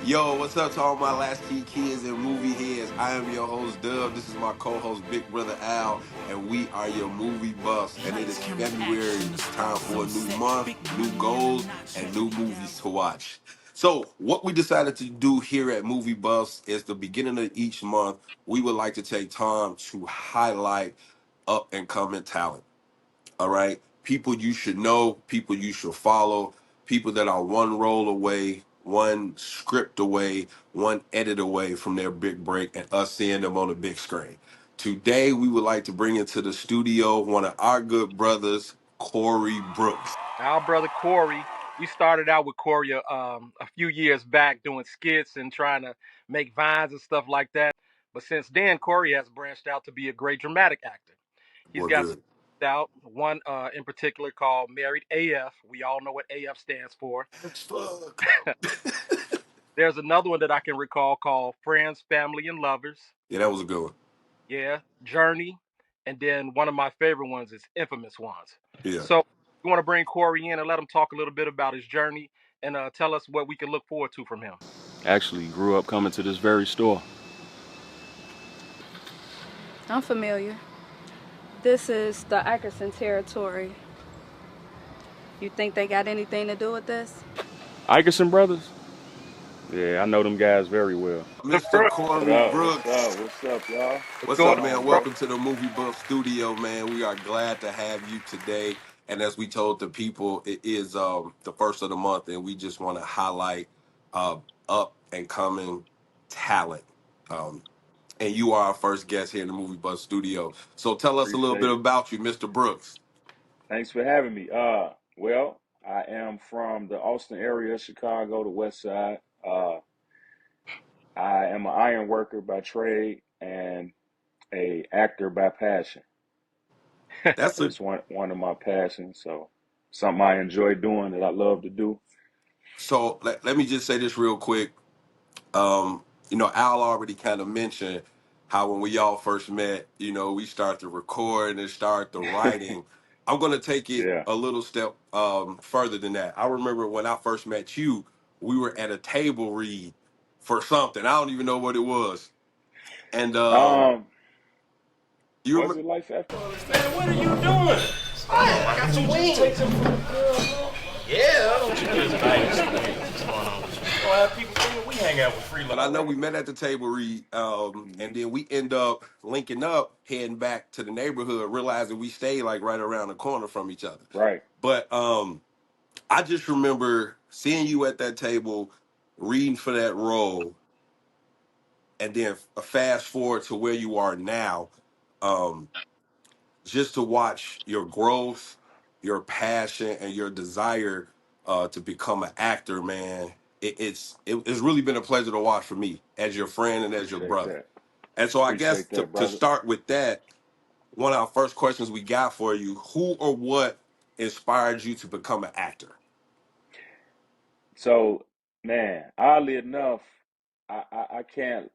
Yo, what's up to all my latchkey kids and movie heads? I am your host, Dub. This is my co-host, Big Brother Al, and we are your movie buffs. And it is February. It's time for a new month, new goals, and new movies to watch. So, what we decided to do here at Movie Buffs is the beginning of each month, we would like to take time to highlight up and coming talent. All right. People you should know, people you should follow, people that are one role away, one script away, one edit away from their big break and us seeing them on the big screen. Today, we would like to bring into the studio one of our good brothers, Corey Brooks. Our brother Corey, we started out with Corey a few years back doing skits and trying to make vines and stuff like that. But since then, Corey has branched out to be a great dramatic actor. He's We're got some good. out one in particular called Married AF. We all know what AF stands for. As fuck. There's another one that I can recall called Friends, Family, and Lovers. Yeah, that was a good one. Yeah, Journey, and then one of my favorite ones is Infamous Ones. Yeah. So we want to bring Corey in and let him talk a little bit about his journey and tell us what we can look forward to from him. Actually grew up coming to this very store. I'm familiar. This is the Ackerson territory. You think they got anything to do with this? Ikerson Brothers? Yeah, I know them guys very well. Mr. What Corey up? What's Brooks. up? What's up, y'all? What's What's going up, on, man? bro? Welcome to the Movie Buff Studio, man. We are glad to have you today. And as we told the people, it is the first of the month, and we just want to highlight uh, up and coming talent. Um, and you are our first guest here in the Movie Buff Studio. So tell us a little bit Appreciate it. about you, Mr. Brooks. Thanks for having me. Well, I am from the Austin area, Chicago, the West Side. I am an iron worker by trade and a actor by passion. That's a It's one of my passions. So something I enjoy doing that I love to do. so let me just say this real quick. Al already kind of mentioned how when we all first met, we start to record and start the writing. I'm going to take it Yeah. a little step further than that. I remember when I first met you, we were at a table read for something. I don't even know what it was. And Um, you was remember? it Life After? Man, what are you doing? I got some wings. Yeah, don't you just nice. What's going on with you? You don't have people saying we hang out with free But I love, know right? we met at the table read, and Hmm. then we end up linking up, heading back to the neighborhood, realizing we stayed like right around the corner from each other. Right. But I just remember seeing you at that table, reading for that role, and then fast forward to where you are now, um, just to watch your growth, your passion, and your desire to become an actor, man. It's really been a pleasure to watch for me as your friend and as your Appreciate brother. that. And so I guess Appreciate that, to brother. start with that, one of our first questions we got for you: who or what inspired you to become an actor? So, man, oddly enough, I can't,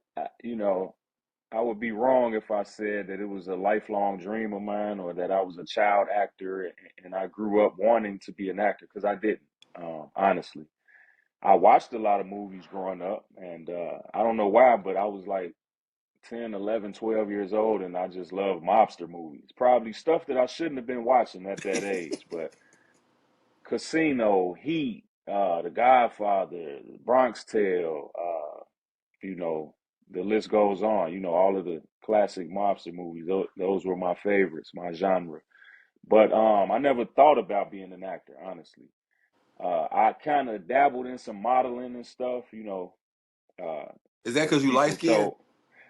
I would be wrong if I said that it was a lifelong dream of mine or that I was a child actor and I grew up wanting to be an actor because I didn't, honestly. I watched a lot of movies growing up and I don't know why, but I was like 10, 11, 12 years old and I just loved mobster movies. Probably stuff that I shouldn't have been watching at that age, but Casino, Heat, The Godfather, Bronx Tale, you know, the list goes on. All of the classic mobster movies. Those were my favorites, my genre. But I never thought about being an actor, honestly. I kind of dabbled in some modeling and stuff, Is that as because you light people skinned? told.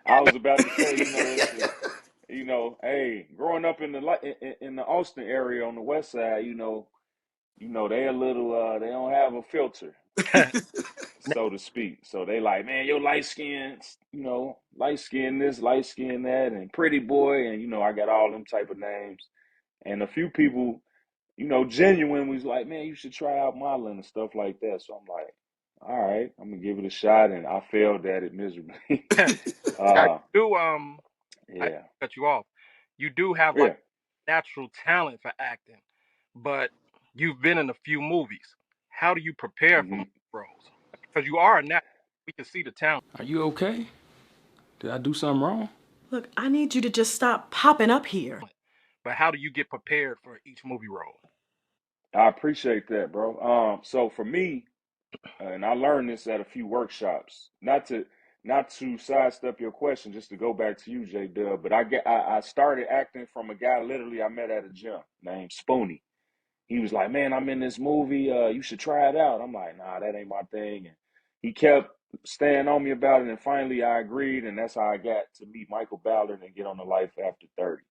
I was about to say, hey, growing up in the Austin area on the west side, they a little they don't have a filter, so to speak. So they like, man, you're light skinned, light skin this, light skin that, and pretty boy, and I got all them type of names. And a few people, genuine was like, man, you should try out modeling and stuff like that. So I'm like, all right, I'm gonna give it a shot, and I failed at it miserably. Now you uh, do I yeah, cut you off. You do have like yeah. natural talent for acting, but you've been in a few movies. How do you prepare for Hmm. roles? Because you are a natural. We can see the talent. Are you okay? Did I do something wrong? Look, I need you to just stop popping up here. But how do you get prepared for each movie role? I appreciate that, bro. So for me, and I learned this at a few workshops. Not to sidestep your question, just to go back to you, J Dub. But I started acting from a guy literally I met at a gym named Spoonie. He was like, "Man, I'm in this movie. You should try it out." I'm like, "Nah, that ain't my thing." And he kept staying on me about it, and finally I agreed, and that's how I got to meet Michael Ballard and get on the Life After 30.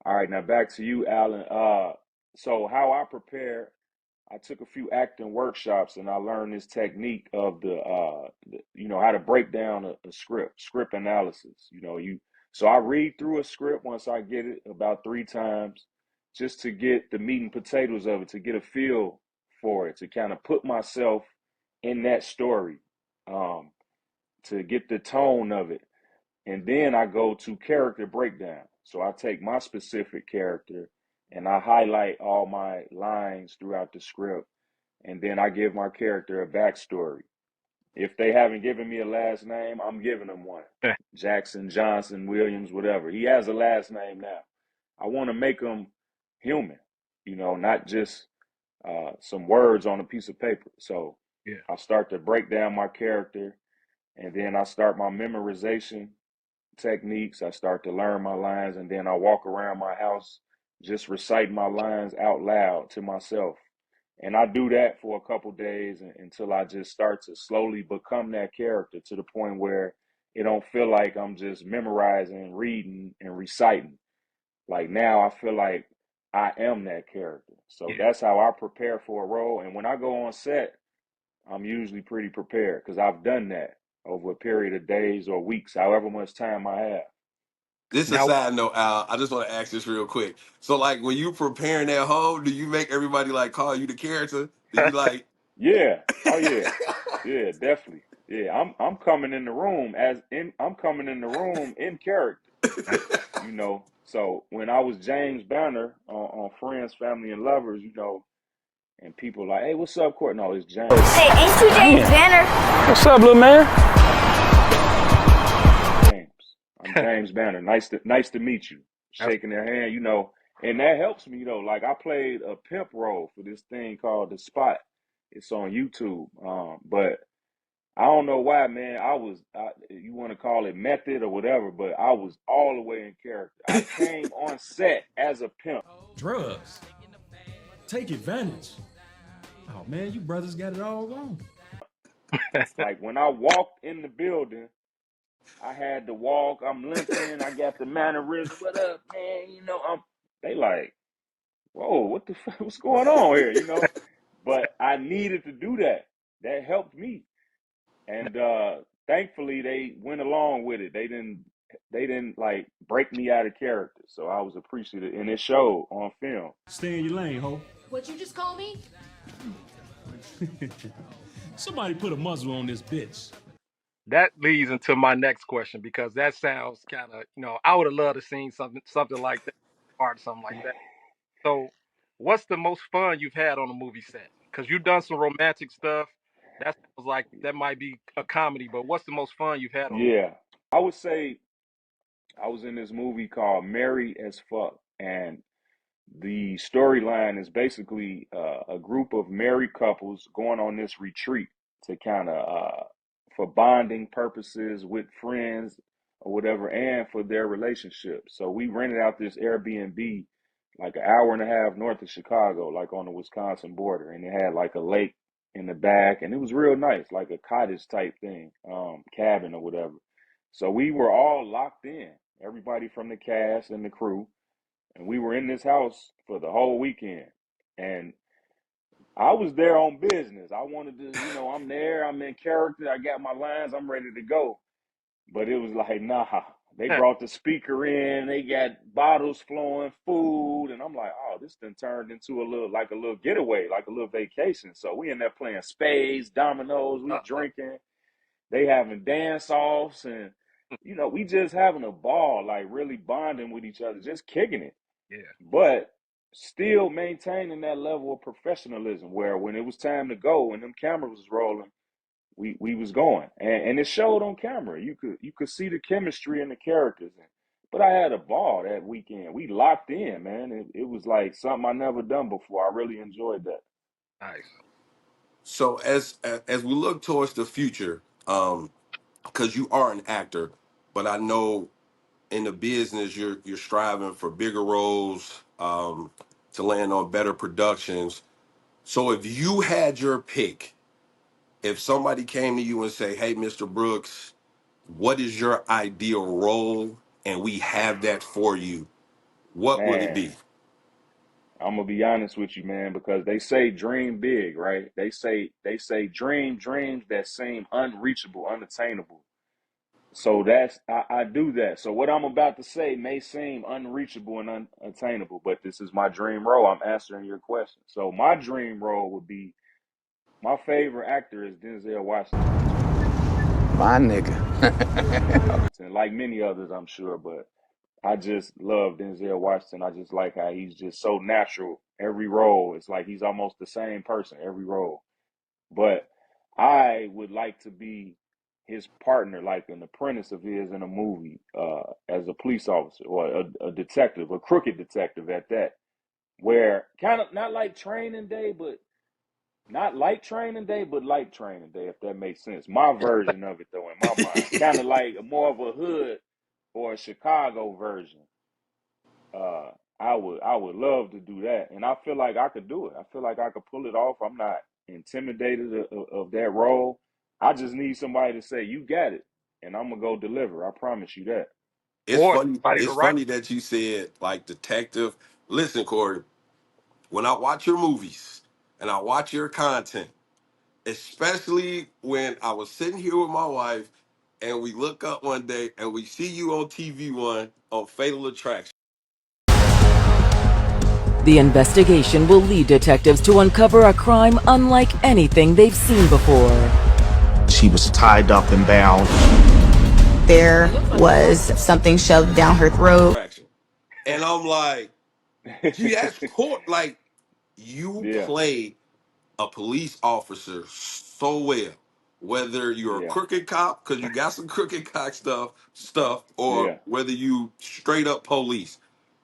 All right, now back to you, Alan. So how I prepare, I took a few acting workshops and I learned this technique of how to break down a script analysis. So I read through a script once I get it about 3 times, just to get the meat and potatoes of it, to get a feel for it, to kind of put myself in that story, um, to get the tone of it. And then I go to character breakdown. So I take my specific character and I highlight all my lines throughout the script. And then I give my character a backstory. If they haven't given me a last name, I'm giving them one. Jackson, Johnson, Williams, whatever. He has a last name now. I want to make him human, not just some words on a piece of paper. So Yeah. I start to break down my character, and then I start my memorization techniques. I start to learn my lines, and then I walk around my house just reciting my lines out loud to myself. And I do that for a couple days until I just start to slowly become that character, to the point where it don't feel like I'm just memorizing, reading, and reciting. Like now I feel like I am that character. So Yeah. that's how I prepare for a role. And when I go on set, I'm usually pretty prepared because I've done that over a period of days or weeks, however much time I have. This is a Now, side note, Al. I just want to ask this real quick. So, like, when you preparing that home, do you make everybody like call you the character? Do you like? Yeah. Oh yeah. Yeah, definitely. Yeah, I'm coming in the room I'm coming in the room in character, So when I was James Banner on Friends, Family, and Lovers, and people like, "Hey, what's up, Court?" No, it's James. Hey, ain't you James Banner? What's up, little man? James. I'm James Banner. Nice to meet you. Shaking their hand, and that helps me, Like I played a pimp role for this thing called The Spot. It's on YouTube. But I don't know why, man. You want to call it method or whatever, but I was all the way in character. I came on set as a pimp. Drugs. Take advantage. Oh man, you brothers got it all wrong. Like when I walked in the building, I had to walk. I'm limping. I got the mannerism. What up, man? They like, whoa, what the fuck? What's going on here? But I needed to do that. That helped me. And thankfully they went along with it. They didn't like break me out of character. So I was appreciative, and it showed on film. Stay in your lane, ho. What you just call me? Somebody put a muzzle on this bitch. that leads into my next question because that sounds kind of, I would have loved to seen something like that, or something like that. So, what's the most fun you've had on a movie set? Because you've done some romantic stuff. That sounds like that might be a comedy, but what's the most fun you've had on? Yeah. I would say I was in this movie called Married as Fuck, and the storyline is basically a group of married couples going on this retreat to kind of for bonding purposes with friends or whatever, and for their relationship. So we rented out this Airbnb like an hour and a half north of Chicago, like on the Wisconsin border, and it had like a lake in the back, and it was real nice, like a cottage type thing, cabin or whatever. So we were all locked in, everybody from the cast and the crew, and we were in this house for the whole weekend. And I was there on business. I wanted to, I'm there, I'm in character, I got my lines, I'm ready to go. But it was like, nah, they brought the speaker in, they got bottles flowing, food, and I'm like, oh, this done turned into a little getaway, like a little vacation. So we in there playing spades, dominoes, we drinking, they having dance offs, and we just having a ball, like really bonding with each other, just kicking it, Yeah. but still maintaining that level of professionalism where when it was time to go and them cameras was rolling, we was going, and it showed on camera. You could see the chemistry in the characters. But I had a ball that weekend. We locked in, man. It was like something I never done before. I really enjoyed that. Nice. So as we look towards the future, because you are an actor, but I know in the business you're striving for bigger roles, to land on better productions. So if you had your pick, if somebody came to you and say, "Hey, Mr. Brooks, what is your ideal role?" and we have that for you, what would it Man, be? I'm gonna be honest with you, man, because they say dream big, right? They say dream dreams that seem unreachable, unattainable. So I do that. So what I'm about to say may seem unreachable and unattainable, but this is my dream role. I'm answering your question. So my dream role would be, my favorite actor is Denzel Washington. My nigga. And like many others, I'm sure, but I just love Denzel Washington. I just like how he's just so natural. Every role, it's like he's almost the same person every role. But I would like to be his partner, like an apprentice of his in a movie, as a police officer or a detective, a crooked detective at that, where kind of not like Training Day, but not like Training Day, but like Training Day, if that makes sense. My version of it, though, in my mind, kind of like more of a hood or a Chicago version. Uh, I would love to do that, and I feel like I could do it. I feel like I could pull it off. I'm not intimidated of that role. I just need somebody to say, "You got it," and I'm gonna go deliver. I promise you that. It's Or funny. somebody to It's write. funny that you said like detective. Listen, Corey, when I watch your movies and I watch your content, especially when I was sitting here with my wife and we look up one day and we see you on TV One on Fatal Attraction. The investigation will lead detectives to uncover a crime unlike anything they've seen before. She was tied up and bound. There was something shoved down her throat. And I'm like, gee, that's cool. Like, you Yeah, play a police officer so well, whether you're a yeah, crooked cop because you got some crooked cop stuff, or yeah. whether you straight up police.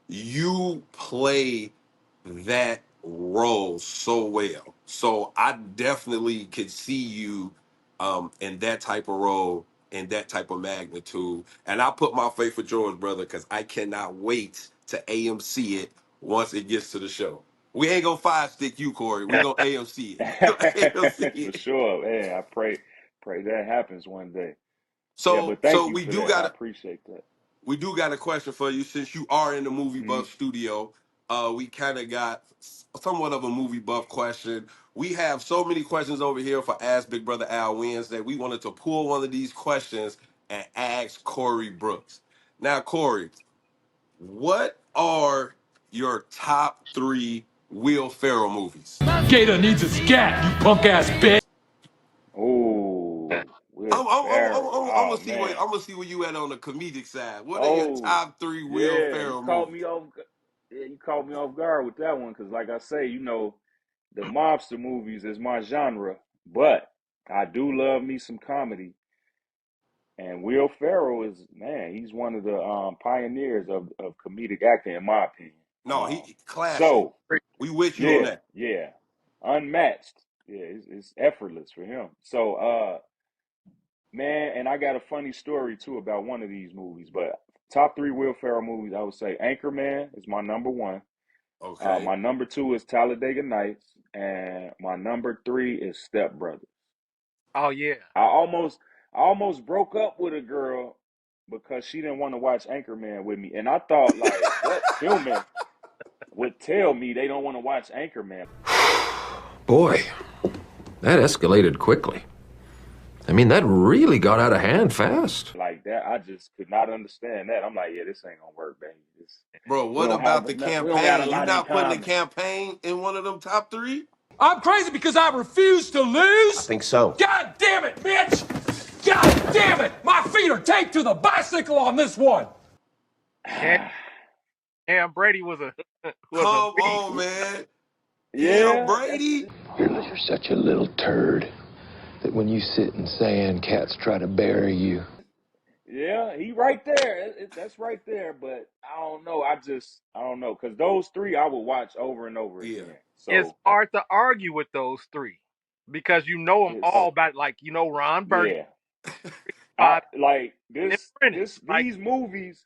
You play that role so well. So I definitely could see you in that type of role, in that type of magnitude. And I put my faith with George, brother, because I cannot wait to AMC it once it gets to the show. We ain't gonna five stick you, Corey. We gonna AMC it. We gonna AMC For it. sure, man. I pray that happens one day. Yeah, So but thank so you we for do that. I got appreciate that. we do got a question for you since you are in the movie Mhm. buff studio. We kind of got somewhat of a movie buff question. We have so many questions over here for Ask Big Brother Al Wednesday. We wanted to pull one of these questions and ask Corey Brooks. Now, Corey, what are your top three Will Ferrell movies? Gator needs a scat, you punk ass bitch. Oh, Will Ferrell. I'm Oh gonna see where man. you at on the comedic side. What are your Oh, top three Will yeah. You Ferrell caught movies? me off. Yeah, you caught me off guard with that one because, like I say, the mobster movies is my genre, but I do love me some comedy. And Will Ferrell is, man, he's one of the pioneers of comedic acting, in my opinion. No, he classic. So We with you on yeah, that. yeah, unmatched. Yeah, it's effortless for him. So man, and I got a funny story too about one of these movies. But top three Will Ferrell movies, I would say Anchorman is my number one. Okay. My number two is Talladega Nights, and my number three is Step Brothers. Oh yeah. I almost I almost broke up with a girl because she didn't want to watch Anchorman with me. And I thought, like, what human would tell me they don't want to watch Anchorman? Boy, that escalated quickly. I mean, that really got out of hand fast. Like that, I just could not understand that. I'm like, yeah, this ain't gonna work, baby. Bro, We what don't have about the enough. We don't got a campaign? You lot in not putting the common. campaign in one of them top three? I'm crazy because I refuse to lose? I think so. God damn it, bitch! God damn it! My feet are taped to the bicycle on this one! Cam, Cam Brady was a was a Come beast. on, man. Cam Yeah, that's Brady? You're such a little turd that when you sit and say and cats try to bury you. Yeah, he right there. That's right there. But I don't know. I don't know. Because those three I would watch over and over Yeah. again. It's So hard to argue with those three because you know them it's, all. About like Ron Burgundy, yeah. I Bob, like and Apprentice. Like these movies,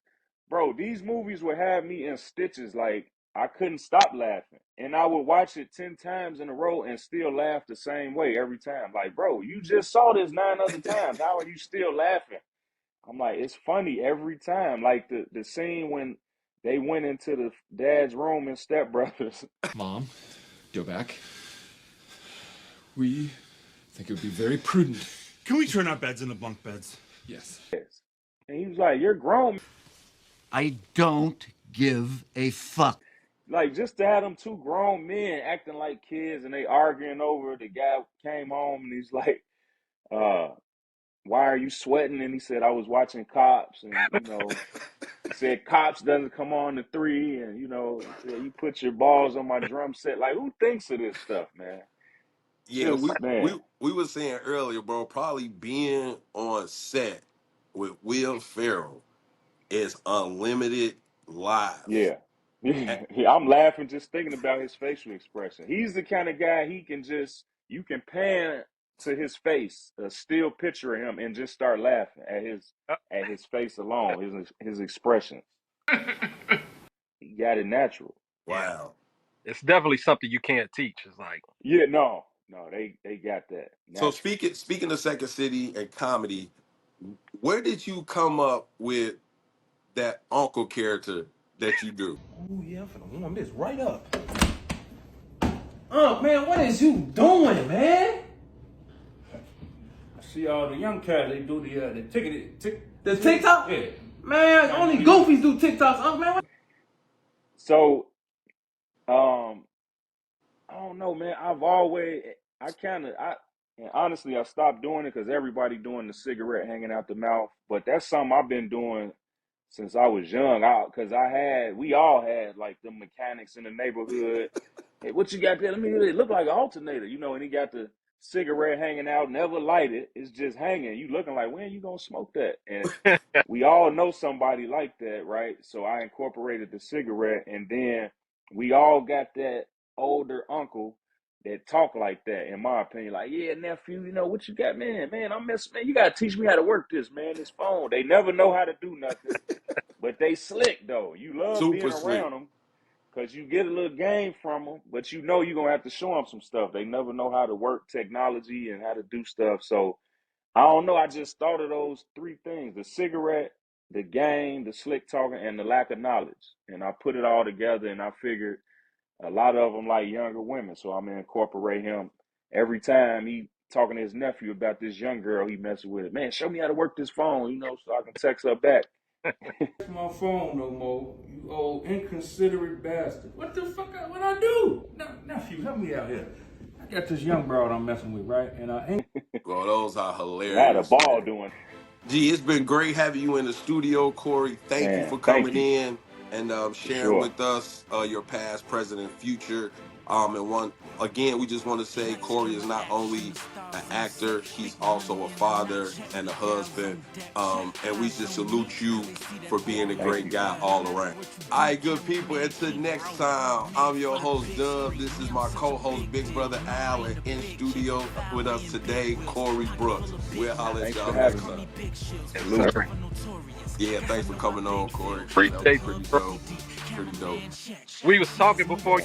bro, these movies would have me in stitches. Like I couldn't stop laughing. And I would watch it 10 times in a row and still laugh the same way every time. Like, bro, you just saw this 9 other times. How are you still laughing? I'm like, it's funny every time. Like the scene when they went into the dad's room in Step Brothers. Mom, go back. We think it would be very prudent. Can we turn our beds into bunk beds? Yes. And he was like, you're grown. I don't give a fuck. Like, just to have them two grown men acting like kids and they arguing over, the guy came home and he's like, why are you sweating? And he said, I was watching Cops. And, he said, Cops doesn't come on to 3. And, he said, you put your balls on my drum set. Like, who thinks of this stuff, man? Yeah, Just, man. we were saying earlier, bro, probably being on set with Will Ferrell is unlimited laughs. Yeah. Yeah, I'm laughing just thinking about his facial expression. He's the kind of guy you can pan to his face, a still picture of him, and just start laughing at his face alone, his expressions. He got it natural. Wow. it's definitely something you can't teach. It's like Yeah, no, they got that So natural. speaking of Second City and comedy, where did you come up with that uncle character that you do? Oh, yeah, I'm finna warm this right up. Man, what is you doing, man? I see all the young cats, they do the TikTok? Yeah. Man, only goofies do TikToks, man. So, I don't know, man. And honestly, I stopped doing it because everybody doing the cigarette hanging out the mouth. But that's something I've been doing since I was young. We all had like the mechanics in the neighborhood. Hey, what you got there? Let me hear it. Look like an alternator, and he got the cigarette hanging out, never light it. It's just hanging. You looking like, when you gonna smoke that? And we all know somebody like that, right? So I incorporated the cigarette, and then we all got that older uncle that talk like that, in my opinion. Like, yeah, nephew, what you got, man? Man, man, you gotta teach me how to work this, man, this phone. They never know how to do nothing, but they slick though. You love being Super slick. around them because you get a little game from them, but you're gonna have to show them some stuff. They never know how to work technology and how to do stuff. So I don't know. I just thought of those 3 things: the cigarette, the game, the slick talking, and the lack of knowledge. And I put it all together, and I figured a lot of them like younger women, so I'm gonna incorporate him every time he talking to his nephew about this young girl he messing with. Man, show me how to work this phone, so I can text her back. My phone no more, you old inconsiderate bastard. What the fuck? What I do? Nephew, help me out here. I got this young broad I'm messing with, right? And I ain't. Well, those are I had a hilarious, ball man. doing. Gee, it's been great having you in the studio, Corey. Thank you Man, for thank coming you in and for sharing sure. with us your past, present, and future. We just want to say Corey is not only an actor, he's also a father and a husband. And we just salute you for being a Thank great you. guy all around. All right, good people. Until next time, I'm your host, Dub. This is my co-host, Big Brother Al, and in studio with us today, Corey Brooks. We'll holler at Thanks for y'all having next me. time. Yeah, thanks for coming on, Corey. appreciate Pretty dope. Pretty dope. We was talking before